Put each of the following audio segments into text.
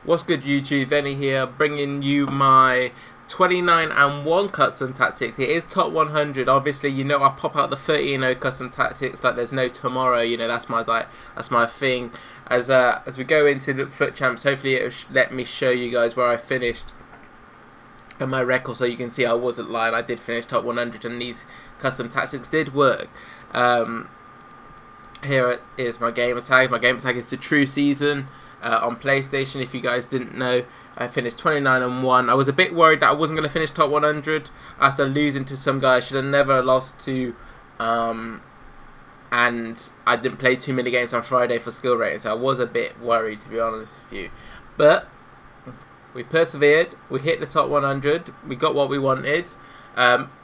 What's good, YouTube? Benny here, bringing you my 29-1 custom tactics. It is top 100. Obviously, you know I pop out the 30-0 custom tactics like there's no tomorrow. You know that's my thing. As we go into the foot champs, hopefully it'll let me show you guys where I finished and my record, so you can see I wasn't lying. I did finish top 100, and these custom tactics did work. Here is my gamer tag. My gamer tag is the True Season. On PlayStation, if you guys didn't know, I finished 29-1. I was a bit worried that I wasn't going to finish top 100 after losing to some guy I should have never lost to, and I didn't play too many games on Friday for skill rating, so I was a bit worried, to be honest with you. But we persevered, we hit the top 100, we got what we wanted.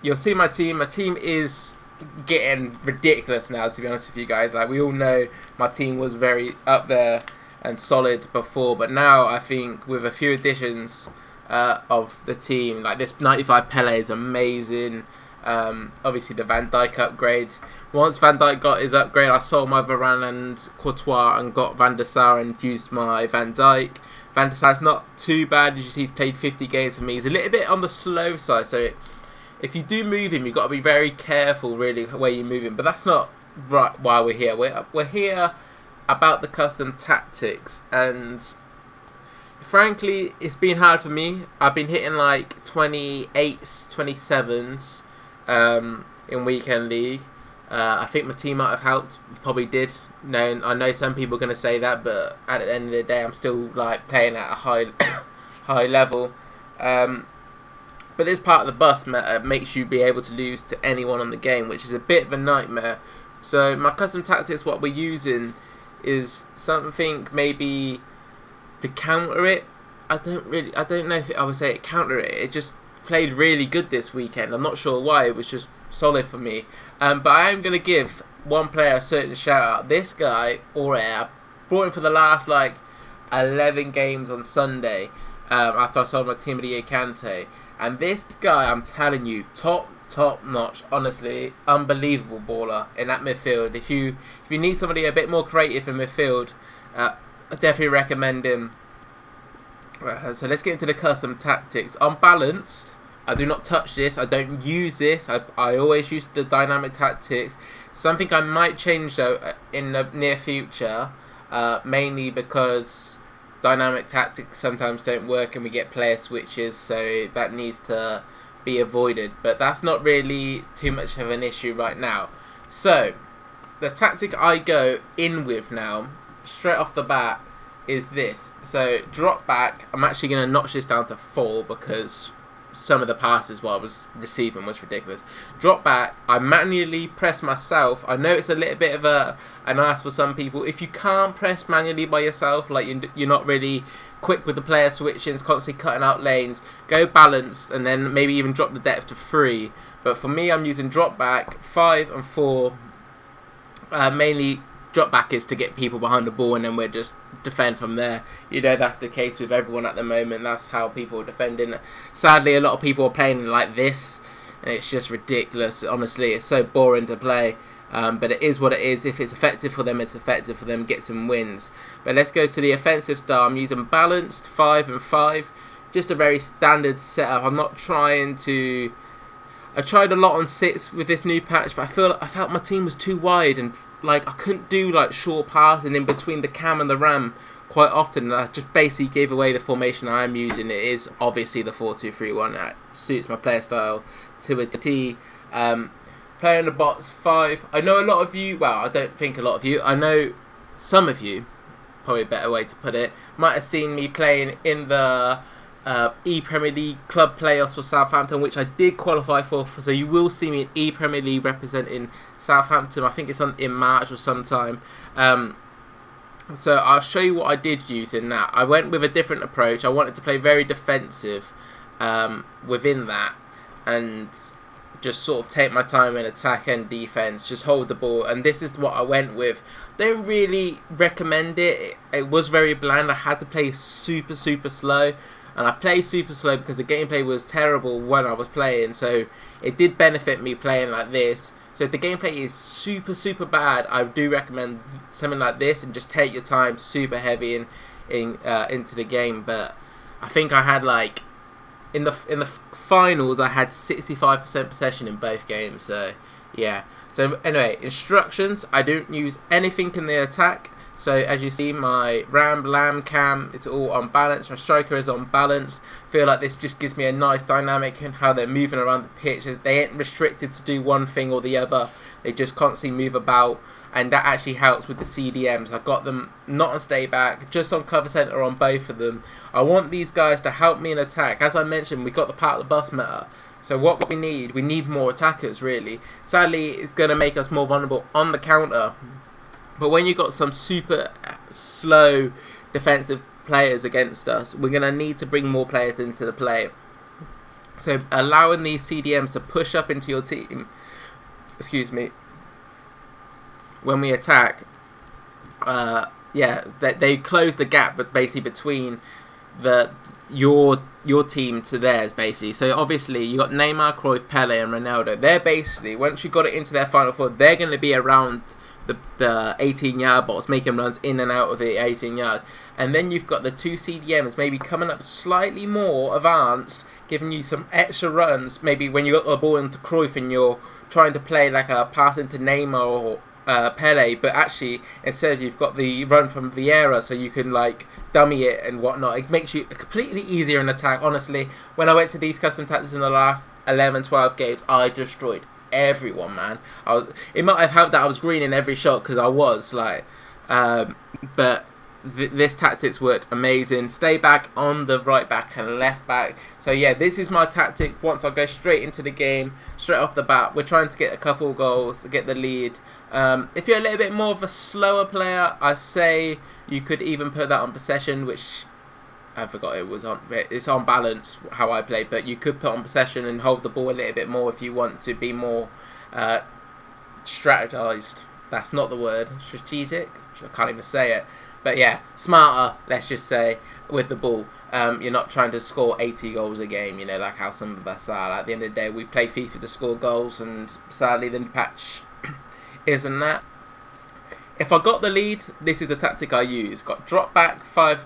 You'll see my team. My team is getting ridiculous now, to be honest with you guys. Like, we all know my team was very up there and solid before, but now I think with a few additions of the team, like this 95 Pele is amazing. Obviously the Van Dijk upgrade. Once Van Dijk got his upgrade, I sold my Varane and Courtois and got Van der Sar and used my Van Dijk. Van der Sar's not too bad. As you see, he's played 50 games for me. He's a little bit on the slow side, so if you do move him, you've got to be very careful really where you move him. But that's not right why we're here. We're here about the custom tactics, and frankly it's been hard for me. I've been hitting like 28s, 27s in weekend league. I think my team might have helped, probably did. No, I know some people are going to say that, but at the end of the day I'm still like playing at a high level. But this part of the bus makes you be able to lose to anyone on the game, which is a bit of a nightmare. So my custom tactics, what we're using is something maybe to counter it. I don't know if I would say it counter it. It just played really good this weekend. I'm not sure why. It was just solid for me. But I am going to give one player a certain shout out. This guy, I brought him for the last like 11 games on Sunday after I sold my Team of the Year Kante. And this guy, I'm telling you, top notch, honestly, unbelievable baller in that midfield. If you need somebody a bit more creative in midfield, I definitely recommend him. So let's get into the custom tactics. Unbalanced, I do not touch this. I don't use this. I always use the dynamic tactics. Something I might change though in the near future, mainly because dynamic tactics sometimes don't work and we get player switches, so that needs to be avoided, but that's not really too much of an issue right now. So the tactic I go in with now straight off the bat is this. So drop back, I'm actually going to notch this down to 4 because some of the passes what I was receiving was ridiculous. Drop back, I manually press myself. I know it's a little bit of an ask for some people. If you can't press manually by yourself, like you're not really quick with the player switchings, constantly cutting out lanes, go balanced and then maybe even drop the depth to 3. But for me, I'm using drop back 5 and 4. Mainly drop back is to get people behind the ball and then we're just defend from there. You know, that's the case with everyone at the moment. That's how people are defending. Sadly, a lot of people are playing like this and it's just ridiculous. Honestly, it's so boring to play. But it is what it is. If it's effective for them, it's effective for them. Get some wins. But let's go to the offensive style. I'm using balanced 5 and 5. Just a very standard setup. I'm not trying to... I tried a lot on 6 with this new patch, but I felt my team was too wide and like I couldn't do like short passing in between the cam and the ram quite often. And I just basically gave away the formation I am using. It is obviously the 4-2-3-1 that suits my player style to a T. Player in the box 5. I know a lot of you, well, I don't think a lot of you, I know some of you, probably a better way to put it, might have seen me playing in the E-Premier League club playoffs for Southampton, which I did qualify for, so you will see me in E-Premier League representing Southampton. I think it's in March or sometime. So I'll show you what I did use in that. I went with a different approach. I wanted to play very defensive within that, and just sort of take my time in attack and defense, just hold the ball, and this is what I went with. Don't really recommend it. It was very bland. I had to play super slow, and I played super slow because the gameplay was terrible when I was playing, so it did benefit me playing like this. So if the gameplay is super bad, I do recommend something like this and just take your time, super heavy, and into the game. But I think I had like in the finals I had 65% possession in both games. So yeah. So anyway, instructions. I don't use anything in the attack. So as you see, my Ram, Lamb, Cam, it's all on balance. My striker is on balance. Feel like this just gives me a nice dynamic in how they're moving around the pitch. They ain't restricted to do one thing or the other. They just constantly move about, and that actually helps with the CDMs. I've got them not on stay back, just on cover centre on both of them. I want these guys to help me in attack. As I mentioned, we got the part of the bus meta. So what we need more attackers really. Sadly, it's going to make us more vulnerable on the counter. But when you've got some super slow defensive players against us, we're going to need to bring more players into the play. So allowing these CDMs to push up into your team, excuse me, when we attack, yeah, they close the gap, but basically between your team to theirs, basically. So obviously you got Neymar, Cruyff, Pele, and Ronaldo. They're basically, once you got it into their final four, they're going to be around the 18-yard box, making runs in and out of the 18 yards. And then you've got the two CDMs maybe coming up slightly more advanced, giving you some extra runs. Maybe when you got the ball into Cruyff and you're trying to play like a pass into Neymar or Pele, but actually instead you've got the run from Vieira, so you can like dummy it and whatnot. It makes you completely easier in attack. Honestly, when I went to these custom tactics in the last 11-12 games, I destroyed everyone, man. It might have helped that I was green in every shot, because I was like, but this tactics worked amazing. Stay back on the right back and left back. So yeah, this is my tactic. Once I go straight into the game, straight off the bat, we're trying to get a couple of goals to get the lead. If you're a little bit more of a slower player, I say you could even put that on possession, which I forgot it was on. It's on balance how I play, but you could put on possession and hold the ball a little bit more if you want to be more strategized. That's not the word. Strategic. I can't even say it. But yeah, smarter. Let's just say with the ball. You're not trying to score 80 goals a game. You know, like how some of us are. Like, at the end of the day, we play FIFA to score goals, and sadly, the patch isn't that. If I got the lead, this is the tactic I use. Got drop back 5.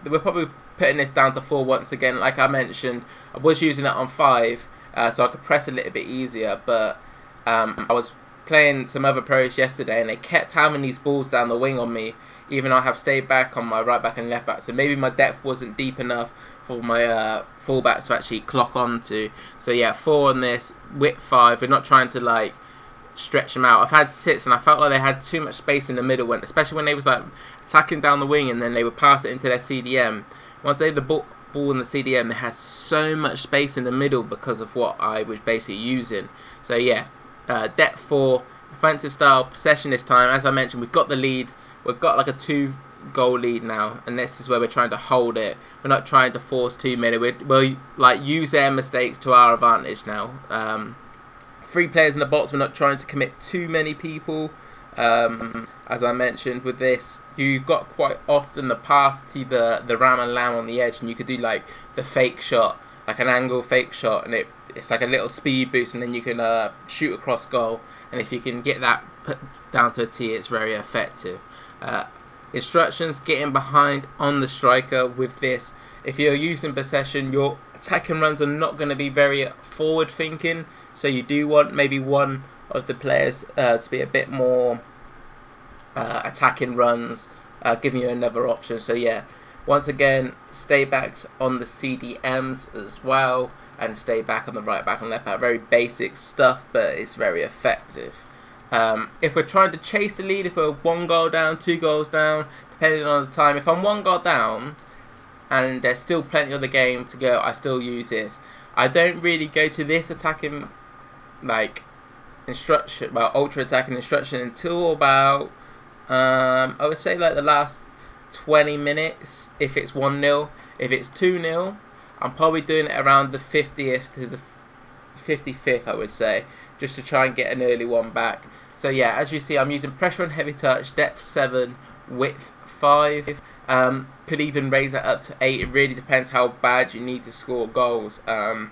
We're probably putting this down to 4 once again. Like I mentioned, I was using it on 5, so I could press a little bit easier. But I was playing some other pros yesterday, and they kept having these balls down the wing on me, even though I have stayed back on my right back and left back. So maybe my depth wasn't deep enough for my fullbacks to actually clock onto. So yeah, 4 on this, width 5. We're not trying to like stretch them out. I've had 6, and I felt like they had too much space in the middle, especially when they was like attacking down the wing, and then they would pass it into their CDM. Once they had the ball in the CDM, they had so much space in the middle because of what I was basically using. So yeah, depth 4, offensive style, possession this time. As I mentioned, we've got the lead. We've got like a 2-goal lead now, and this is where we're trying to hold it. We're not trying to force too many. We'll like use their mistakes to our advantage now. 3 players in the box. We're not trying to commit too many people. As I mentioned with this, you got quite often the pass to the Ram and Lamb on the edge, and you could do like the fake shot, like an angle fake shot, and it's like a little speed boost, and then you can shoot across goal. And if you can get that put down to a T, it's very effective. Instructions: getting behind on the striker with this. If you're using possession, your attacking runs are not going to be very forward thinking, so you do want maybe one of the players to be a bit more attacking runs, giving you another option. So yeah, once again, stay back on the CDMs as well, and stay back on the right back and left back. Very basic stuff, but it's very effective. If we're trying to chase the lead, if we're 1 goal down, 2 goals down, depending on the time. If I'm 1 goal down and there's still plenty of the game to go, I still use this. I don't really go to this attacking like instruction, well, ultra attacking instruction until about I would say like the last 20 minutes if it's 1-0. If it's 2-0, I'm probably doing it around the 50th to the 55th, I would say, just to try and get an early one back. So yeah, as you see, I'm using pressure and heavy touch, depth 7, width 5. Could even raise that up to 8. It really depends how bad you need to score goals. But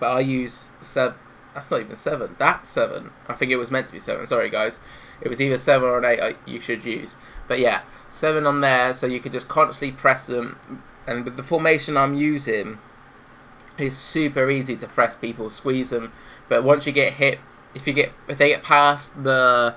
I use 7. That's not even 7. That's 7. I think it was meant to be 7. Sorry, guys. It was either 7 or an 8 you should use. But yeah, 7 on there, so you could just constantly press them. And with the formation I'm using, it's super easy to press people, squeeze them. But once you get hit, if they get past the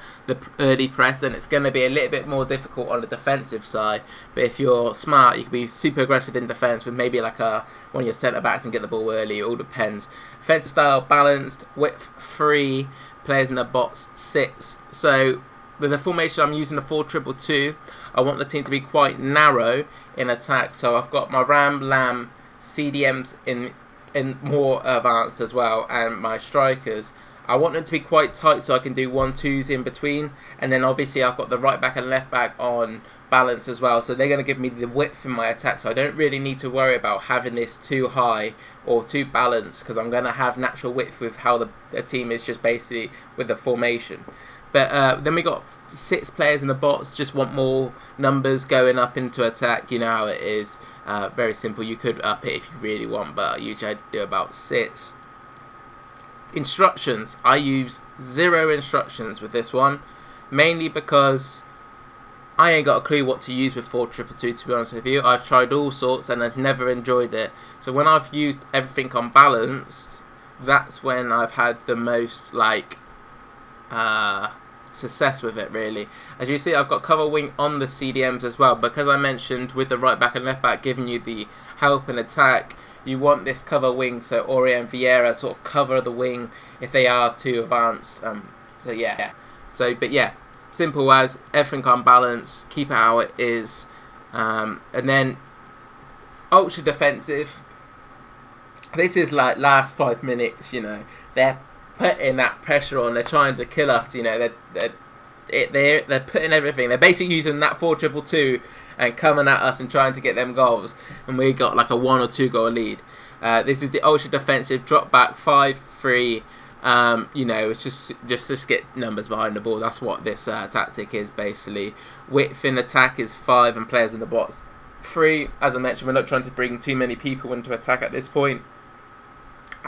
early press, then it's going to be a little bit more difficult on the defensive side. But if you're smart, you can be super aggressive in defense with maybe like one of your centre backs and get the ball early. It all depends. Offensive style balanced, width 3, players in the box 6. So with the formation I'm using, the 4-2-2, I want the team to be quite narrow in attack. So I've got my Ram, Lamb, CDMs in more advanced as well, and my strikers. I want them to be quite tight so I can do 1-2s in between, and then obviously I've got the right back and left back on balance as well, so they're going to give me the width in my attack, so I don't really need to worry about having this too high or too balanced, because I'm going to have natural width with how the team is just basically with the formation. But then we got 6 players in the box, just want more numbers going up into attack. You know how it is, very simple. You could up it if you really want, but usually I do about 6. Instructions, I use 0 instructions with this one, mainly because I ain't got a clue what to use with 4-2-2, to be honest with you. I've tried all sorts and I've never enjoyed it. So when I've used everything on balanced, that's when I've had the most like success with it, really. As you see, I've got cover wing on the CDMs as well, because I mentioned with the right back and left back giving you the help and attack, you want this cover wing, so Ori and Vieira sort of cover the wing if they are too advanced. So yeah, but yeah, simple as everything on balance, keep it how it is, and then ultra defensive. This is like last 5 minutes, you know, they're putting that pressure on, they're trying to kill us, you know, they're putting everything, they're basically using that 4-2-2 and coming at us and trying to get them goals, and we got like a 1 or 2 goal lead. This is the ultra defensive, drop back 5-3. You know, it's just get numbers behind the ball. That's what this tactic is basically. Width in attack is 5 and players in the box 3. As I mentioned, we're not trying to bring too many people into attack at this point.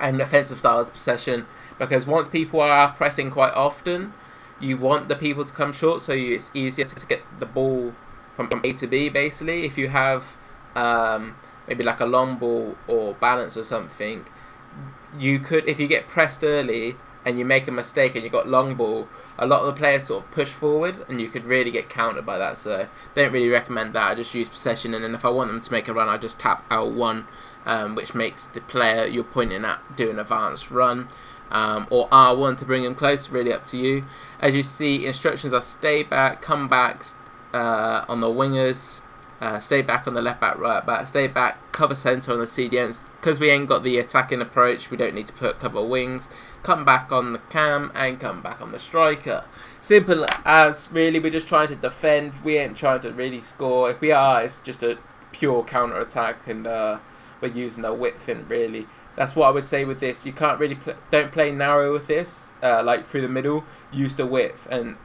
And offensive style is possession, because once people are pressing quite often, you want the people to come short, so it's easier to get the ball from A to B basically. If you have maybe like a long ball or balance or something, you could, if you get pressed early and you make a mistake and you got long ball, a lot of the players sort of push forward and you could really get countered by that. So don't really recommend that. I just use possession, and then if I want them to make a run, I just tap L1, which makes the player you're pointing at do an advanced run, or R1 to bring them close, really up to you. As you see, instructions are stay back, come back on the wingers, stay back on the left back, right back, stay back, cover centre on the CDMs. Because we ain't got the attacking approach, we don't need to put cover wings. Come back on the cam and come back on the striker. Simple as, really, we're just trying to defend. We ain't trying to really score. If we are, it's just a pure counter attack, and we're using a width in, really. That's what I would say with this. You can't really don't play narrow with this, like through the middle. Use the width, and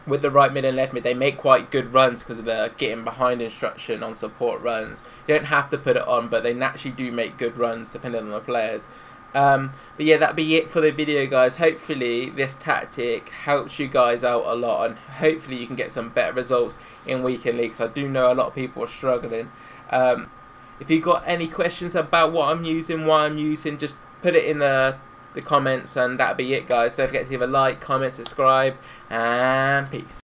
with the right mid and left mid, they make quite good runs because of the getting behind instruction on support runs. You don't have to put it on, but they naturally do make good runs depending on the players. But yeah, that'd be it for the video, guys. Hopefully this tactic helps you guys out a lot, and hopefully you can get some better results in weekend leagues. I do know a lot of people are struggling. If you've got any questions about what I'm using, why I'm using, just put it in the comments, and that'll be it, guys. Don't forget to leave a like, comment, subscribe, and peace.